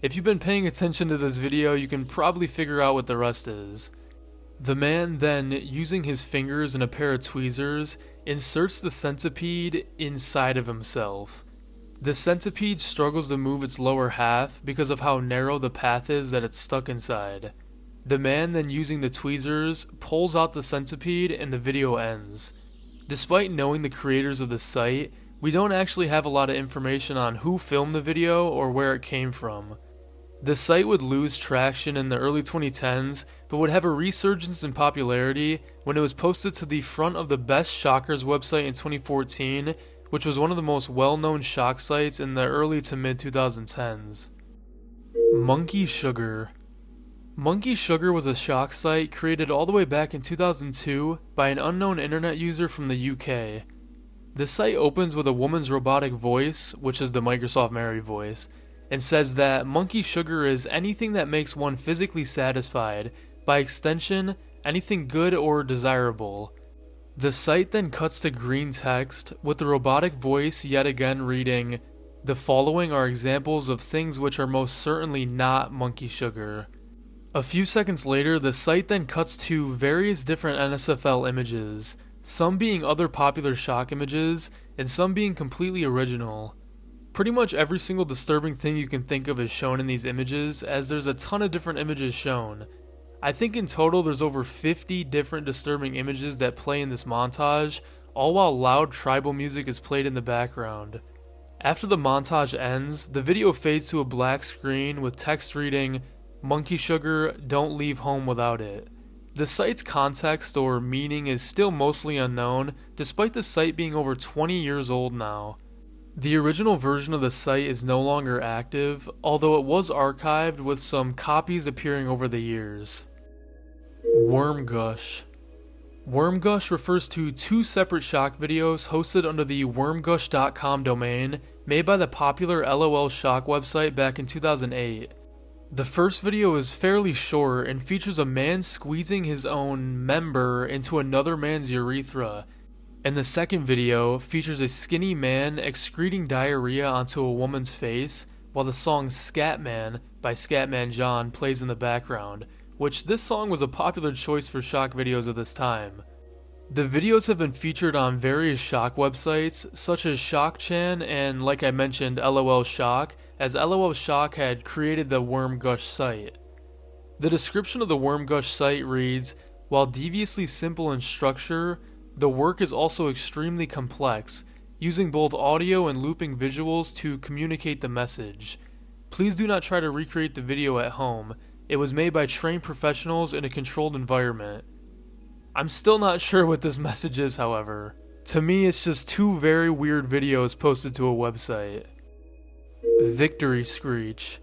If you've been paying attention to this video, you can probably figure out what the rest is. The man then, using his fingers and a pair of tweezers, inserts the centipede inside of himself. The centipede struggles to move its lower half because of how narrow the path is that it's stuck inside. The man then, using the tweezers, pulls out the centipede and the video ends. Despite knowing the creators of the site, we don't actually have a lot of information on who filmed the video or where it came from. The site would lose traction in the early 2010s, but would have a resurgence in popularity when it was posted to the front of the Best Shockers website in 2014, which was one of the most well-known shock sites in the early to mid-2010s. Monkey Sugar. Monkey Sugar was a shock site created all the way back in 2002 by an unknown internet user from the UK. The site opens with a woman's robotic voice, which is the Microsoft Mary voice, and says that Monkey Sugar is anything that makes one physically satisfied, by extension, anything good or desirable. The site then cuts to green text, with the robotic voice yet again reading, "The following are examples of things which are most certainly not Monkey Sugar." A few seconds later, the site then cuts to various different NSFL images, some being other popular shock images, and some being completely original. Pretty much every single disturbing thing you can think of is shown in these images, as there's a ton of different images shown. I think in total there's over 50 different disturbing images that play in this montage, all while loud tribal music is played in the background. After the montage ends, the video fades to a black screen with text reading, "Monkey Sugar, don't leave home without it." The site's context or meaning is still mostly unknown, despite the site being over 20 years old now. The original version of the site is no longer active, although it was archived with some copies appearing over the years. Wormgush. Wormgush refers to two separate shock videos hosted under the wormgush.com domain, made by the popular LOL Shock website back in 2008. The first video is fairly short and features a man squeezing his own member into another man's urethra, and the second video features a skinny man excreting diarrhea onto a woman's face, while the song Scatman by Scatman John plays in the background, which this song was a popular choice for shock videos at this time. The videos have been featured on various shock websites, such as ShockChan and, like I mentioned, LOL Shock, as LOL Shock had created the Wormgush site. The description of the Wormgush site reads, "While deviously simple in structure, the work is also extremely complex, using both audio and looping visuals to communicate the message. Please do not try to recreate the video at home. It was made by trained professionals in a controlled environment." I'm still not sure what this message is, however. To me, it's just two very weird videos posted to a website. Victory Screech.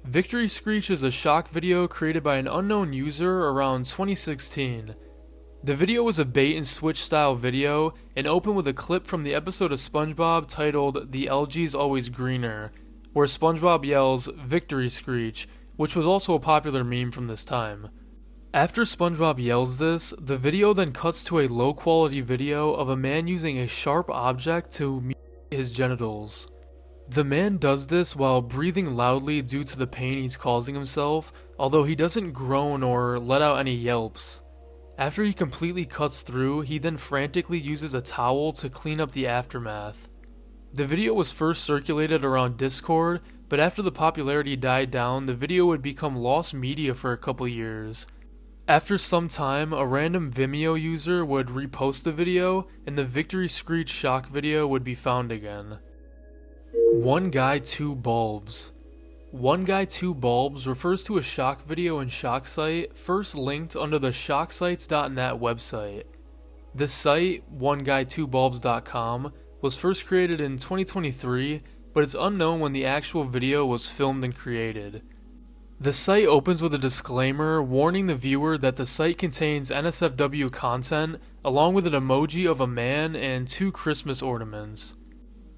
Victory Screech is a shock video created by an unknown user around 2016. The video was a bait and switch style video and opened with a clip from the episode of SpongeBob titled "The Algae's Always Greener," where SpongeBob yells "Victory Screech," which was also a popular meme from this time. After SpongeBob yells this, the video then cuts to a low quality video of a man using a sharp object to mutilate his genitals. The man does this while breathing loudly due to the pain he's causing himself, although he doesn't groan or let out any yelps. After he completely cuts through, he then frantically uses a towel to clean up the aftermath. The video was first circulated around Discord, but after the popularity died down, the video would become lost media for a couple years. After some time, a random Vimeo user would repost the video, and the Victory Screech shock video would be found again. One Guy, Two Bulbs. One Guy, Two Bulbs refers to a shock video and shock site first linked under the shocksites.net website. This site, oneguytwobulbs.com, was first created in 2023, but it's unknown when the actual video was filmed and created. The site opens with a disclaimer warning the viewer that the site contains NSFW content, along with an emoji of a man and two Christmas ornaments.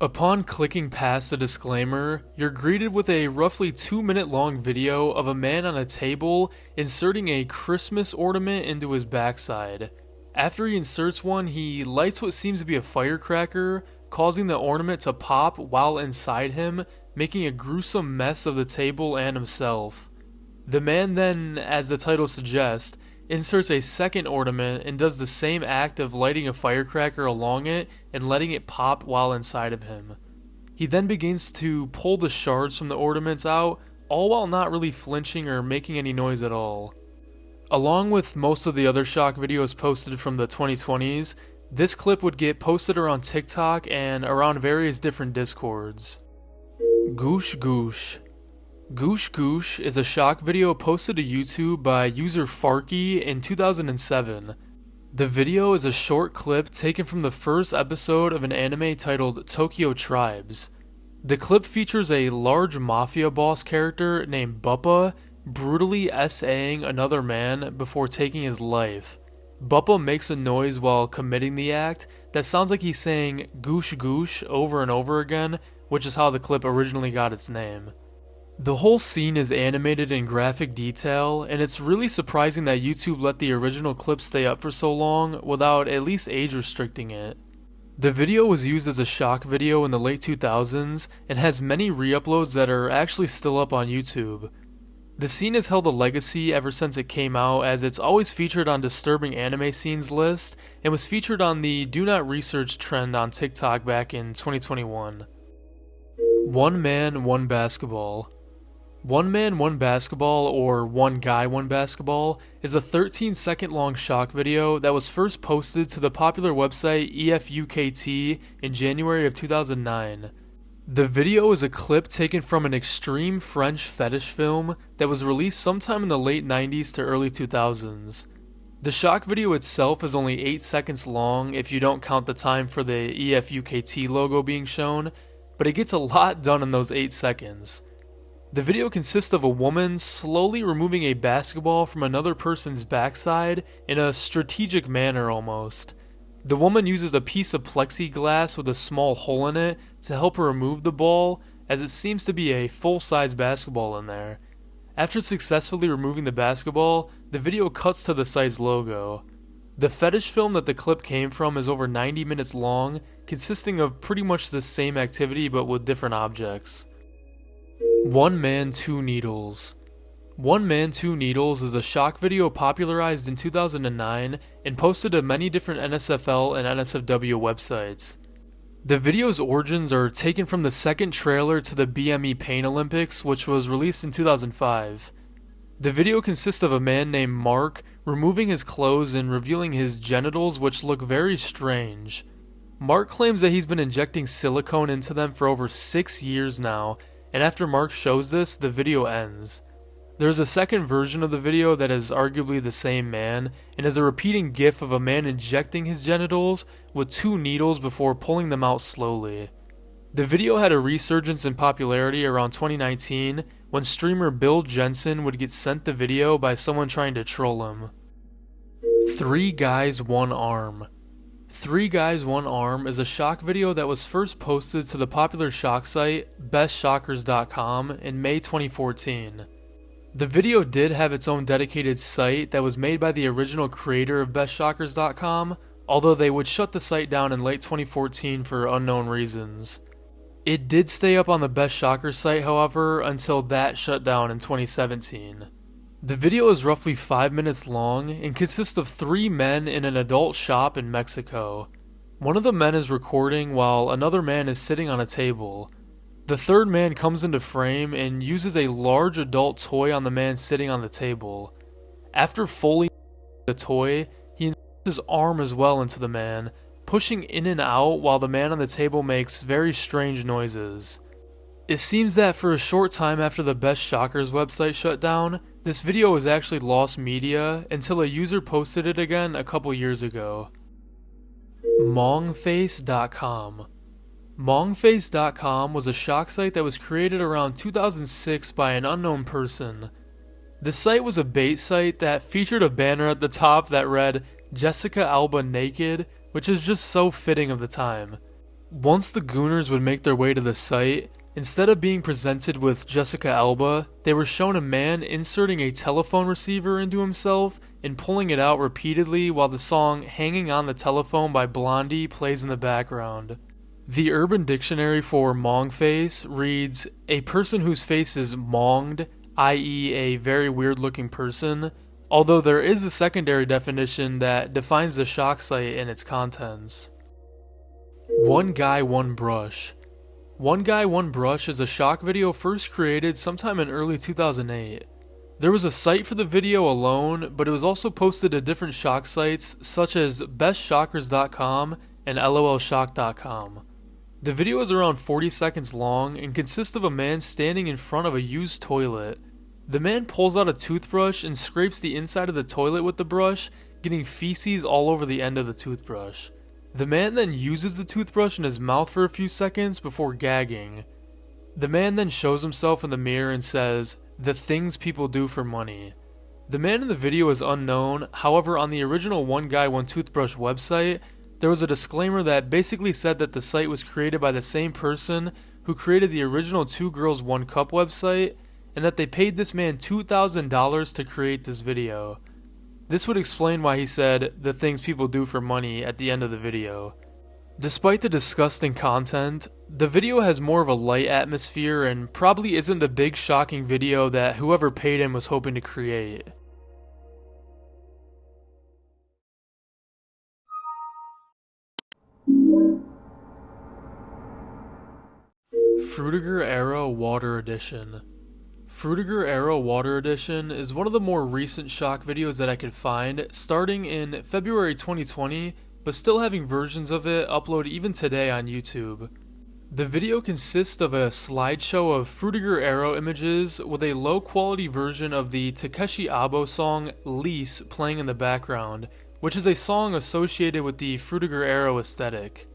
Upon clicking past the disclaimer, you're greeted with a roughly 2-minute long video of a man on a table inserting a Christmas ornament into his backside. After he inserts one, he lights what seems to be a firecracker, causing the ornament to pop while inside him, making a gruesome mess of the table and himself. The man then, as the title suggests, inserts a second ornament and does the same act of lighting a firecracker along it and letting it pop while inside of him. He then begins to pull the shards from the ornaments out, all while not really flinching or making any noise at all. Along with most of the other shock videos posted from the 2020s, this clip would get posted around TikTok and around various different discords. Goosh Goosh. Goosh Goosh is a shock video posted to YouTube by user Farky in 2007. The video is a short clip taken from the first episode of an anime titled Tokyo Tribes. The clip features a large mafia boss character named Buppa brutally SAing another man before taking his life. Buppa makes a noise while committing the act that sounds like he's saying goosh goosh over and over again, which is how the clip originally got its name. The whole scene is animated in graphic detail, and it's really surprising that YouTube let the original clip stay up for so long without at least age restricting it. The video was used as a shock video in the late 2000s and has many re-uploads that are actually still up on YouTube. The scene has held a legacy ever since it came out, as it's always featured on disturbing anime scenes list and was featured on the Do Not Research trend on TikTok back in 2021. One Man, One Basketball. One Man, One Basketball, or One Guy, One Basketball, is a 13-second long shock video that was first posted to the popular website EFUKT in January of 2009. The video is a clip taken from an extreme French fetish film that was released sometime in the late 90s to early 2000s. The shock video itself is only 8 seconds long if you don't count the time for the EFUKT logo being shown, but it gets a lot done in those 8 seconds. The video consists of a woman slowly removing a basketball from another person's backside in a strategic manner almost. The woman uses a piece of plexiglass with a small hole in it to help her remove the ball, as it seems to be a full-size basketball in there. After successfully removing the basketball, the video cuts to the site's logo. The fetish film that the clip came from is over 90 minutes long, consisting of pretty much the same activity but with different objects. One Man, Two Needles. One Man, Two Needles is a shock video popularized in 2009 and posted to many different NSFL and NSFW websites. The video's origins are taken from the second trailer to the BME Pain Olympics, which was released in 2005. The video consists of a man named Mark removing his clothes and revealing his genitals, which look very strange. Mark claims that he's been injecting silicone into them for over 6 years now, and after Mark shows this, the video ends. There's a second version of the video that is arguably the same man, and is a repeating gif of a man injecting his genitals with 2 needles before pulling them out slowly. The video had a resurgence in popularity around 2019, when streamer Bill Jensen would get sent the video by someone trying to troll him. Three Guys, One Arm. Three Guys, One Arm is a shock video that was first posted to the popular shock site bestshockers.com in May 2014. The video did have its own dedicated site that was made by the original creator of bestshockers.com, although they would shut the site down in late 2014 for unknown reasons. It did stay up on the Best Shockers site, however, until that shut down in 2017. The video is roughly 5 minutes long and consists of 3 men in an adult shop in Mexico. One of the men is recording while another man is sitting on a table. The third man comes into frame and uses a large adult toy on the man sitting on the table. After fully the toy, he inserts his arm as well into the man, pushing in and out while the man on the table makes very strange noises. It seems that for a short time after the Best Shockers website shut down, this video was actually lost media until a user posted it again a couple years ago. Mongface.com. Mongface.com was a shock site that was created around 2006 by an unknown person. The site was a bait site that featured a banner at the top that read Jessica Alba Naked, which is just so fitting of the time. Once the gooners would make their way to the site, instead of being presented with Jessica Alba, they were shown a man inserting a telephone receiver into himself and pulling it out repeatedly while the song Hanging on the Telephone by Blondie plays in the background. The Urban Dictionary for Mongface reads, a person whose face is monged, i.e. a very weird looking person, although there is a secondary definition that defines the shock site and its contents. One Guy, One Brush. One Guy, One Brush is a shock video first created sometime in early 2008. There was a site for the video alone, but it was also posted to different shock sites such as bestshockers.com and lolshock.com. The video is around 40 seconds long and consists of a man standing in front of a used toilet. The man pulls out a toothbrush and scrapes the inside of the toilet with the brush, getting feces all over the end of the toothbrush. The man then uses the toothbrush in his mouth for a few seconds before gagging. The man then shows himself in the mirror and says, "The things people do for money." The man in the video is unknown, however on the original One Guy One Toothbrush website, there was a disclaimer that basically said that the site was created by the same person who created the original Two Girls One Cup website, and that they paid this man $2,000 to create this video. This would explain why he said, "the things people do for money" at the end of the video. Despite the disgusting content, the video has more of a light atmosphere and probably isn't the big shocking video that whoever paid him was hoping to create. Frutiger Era Water Edition. Frutiger Era Water Edition is one of the more recent shock videos that I could find, starting in February 2020, but still having versions of it uploaded even today on YouTube. The video consists of a slideshow of Frutiger Era images with a low quality version of the Takeshi Abo song Lease playing in the background, which is a song associated with the Frutiger Era aesthetic.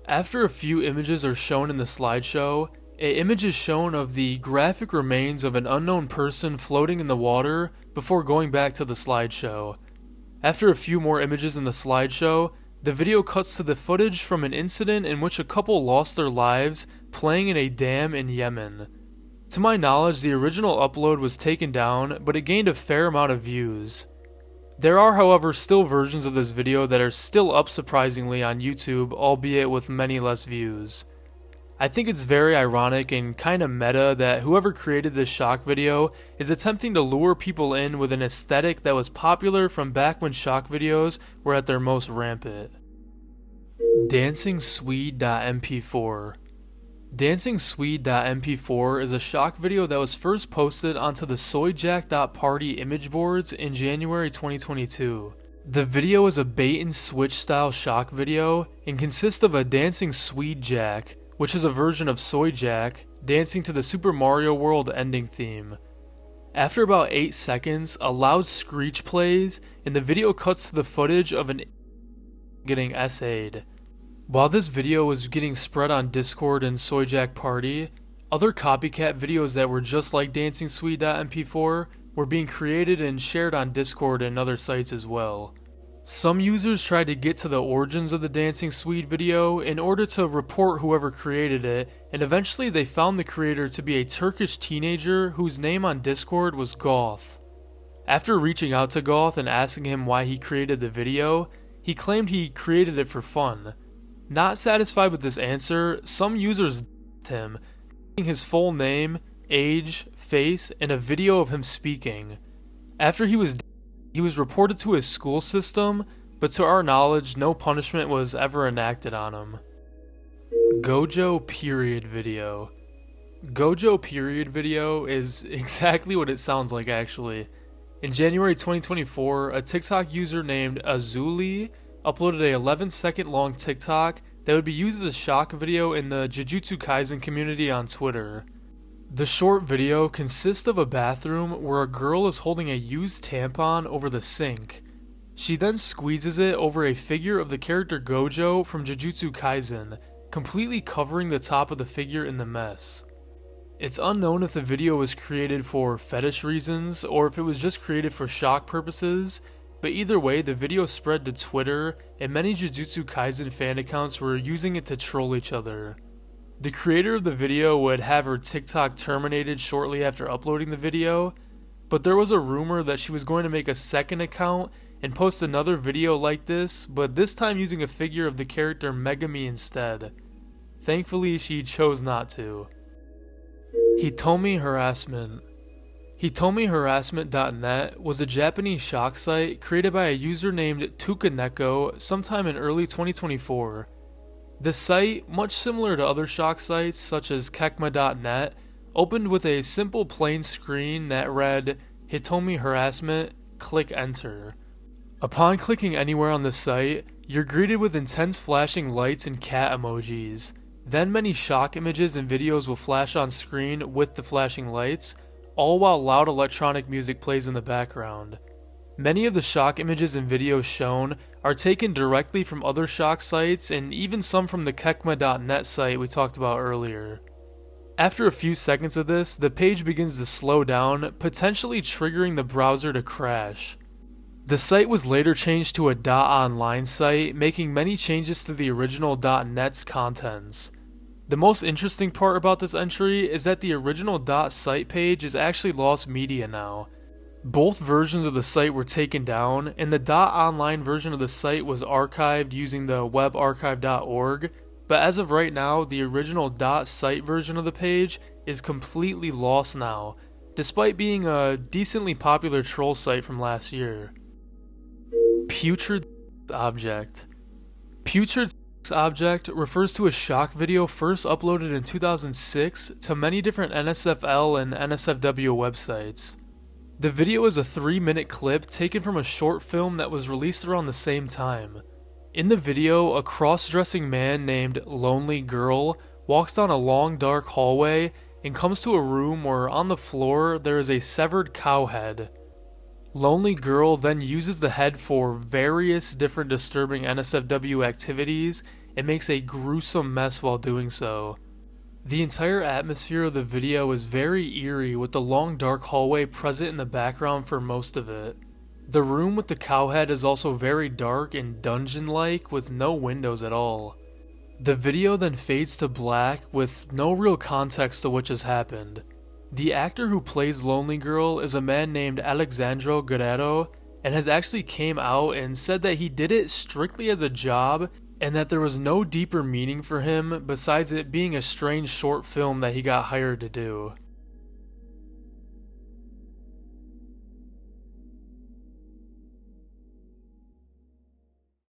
After a few images are shown in the slideshow, an image is shown of the graphic remains of an unknown person floating in the water before going back to the slideshow. After a few more images in the slideshow, the video cuts to the footage from an incident in which a couple lost their lives playing in a dam in Yemen. To my knowledge, the original upload was taken down, but it gained a fair amount of views. There are, however, still versions of this video that are still up surprisingly on YouTube, albeit with many less views. I think it's very ironic and kinda meta that whoever created this shock video is attempting to lure people in with an aesthetic that was popular from back when shock videos were at their most rampant. DancingSwede.mp4. DancingSwede.mp4 is a shock video that was first posted onto the soyjack.party image boards in January 2022. The video is a bait and switch style shock video and consists of a dancing Swede Jack, which is a version of Soyjack, dancing to the Super Mario World ending theme. After about 8 seconds, a loud screech plays and the video cuts to the footage of an getting SA'd. While this video was getting spread on Discord and Soyjack Party, other copycat videos that were just like DancingSwede.mp4 were being created and shared on Discord and other sites as well. Some users tried to get to the origins of the Dancing Swede video in order to report whoever created it, and eventually they found the creator to be a Turkish teenager whose name on Discord was Goth. After reaching out to Goth and asking him why he created the video, he claimed he created it for fun. Not satisfied with this answer, some users d***ed him, giving his full name, age, face, and a video of him speaking. After he was reported to his school system, but to our knowledge, no punishment was ever enacted on him. Gojo Period Video. Gojo Period Video is exactly what it sounds like actually. In January 2024, a TikTok user named Azuli uploaded a 11-second long TikTok that would be used as a shock video in the Jujutsu Kaisen community on Twitter. The short video consists of a bathroom where a girl is holding a used tampon over the sink. She then squeezes it over a figure of the character Gojo from Jujutsu Kaisen, completely covering the top of the figure in the mess. It's unknown if the video was created for fetish reasons or if it was just created for shock purposes, but either way the video spread to Twitter and many Jujutsu Kaisen fan accounts were using it to troll each other. The creator of the video would have her TikTok terminated shortly after uploading the video, but there was a rumor that she was going to make a second account and post another video like this, but this time using a figure of the character Megami instead. Thankfully, she chose not to. Hitomi Harassment. HitomiHarassment.net was a Japanese shock site created by a user named Tukaneko sometime in early 2024. The site, much similar to other shock sites such as Kekma.net, opened with a simple plain screen that read, Hitomi harassment, click enter. Upon clicking anywhere on the site, you're greeted with intense flashing lights and cat emojis. Then many shock images and videos will flash on screen with the flashing lights, all while loud electronic music plays in the background. Many of the shock images and videos shown are taken directly from other shock sites and even some from the kekma.net site we talked about earlier. After a few seconds of this, the page begins to slow down, potentially triggering the browser to crash. The site was later changed to a .online site, making many changes to the original .net's contents. The most interesting part about this entry is that the original .site page is actually lost media now. Both versions of the site were taken down, and the .online version of the site was archived using the webarchive.org, but as of right now, the original .site version of the page is completely lost now, despite being a decently popular troll site from last year. Putrid object. Putrid object refers to a shock video first uploaded in 2006 to many different NSFL and NSFW websites. The video is a 3-minute clip taken from a short film that was released around the same time. In the video, a cross-dressing man named Lonely Girl walks down a long dark hallway and comes to a room where on the floor there is a severed cow head. Lonely Girl then uses the head for various different disturbing NSFW activities and makes a gruesome mess while doing so. The entire atmosphere of the video is very eerie, with the long dark hallway present in the background for most of it. The room with the cow head is also very dark and dungeon-like with no windows at all. The video then fades to black with no real context to what just happened. The actor who plays Lonely Girl is a man named Alexandro Guerrero and has actually came out and said that he did it strictly as a job and that there was no deeper meaning for him besides it being a strange short film that he got hired to do.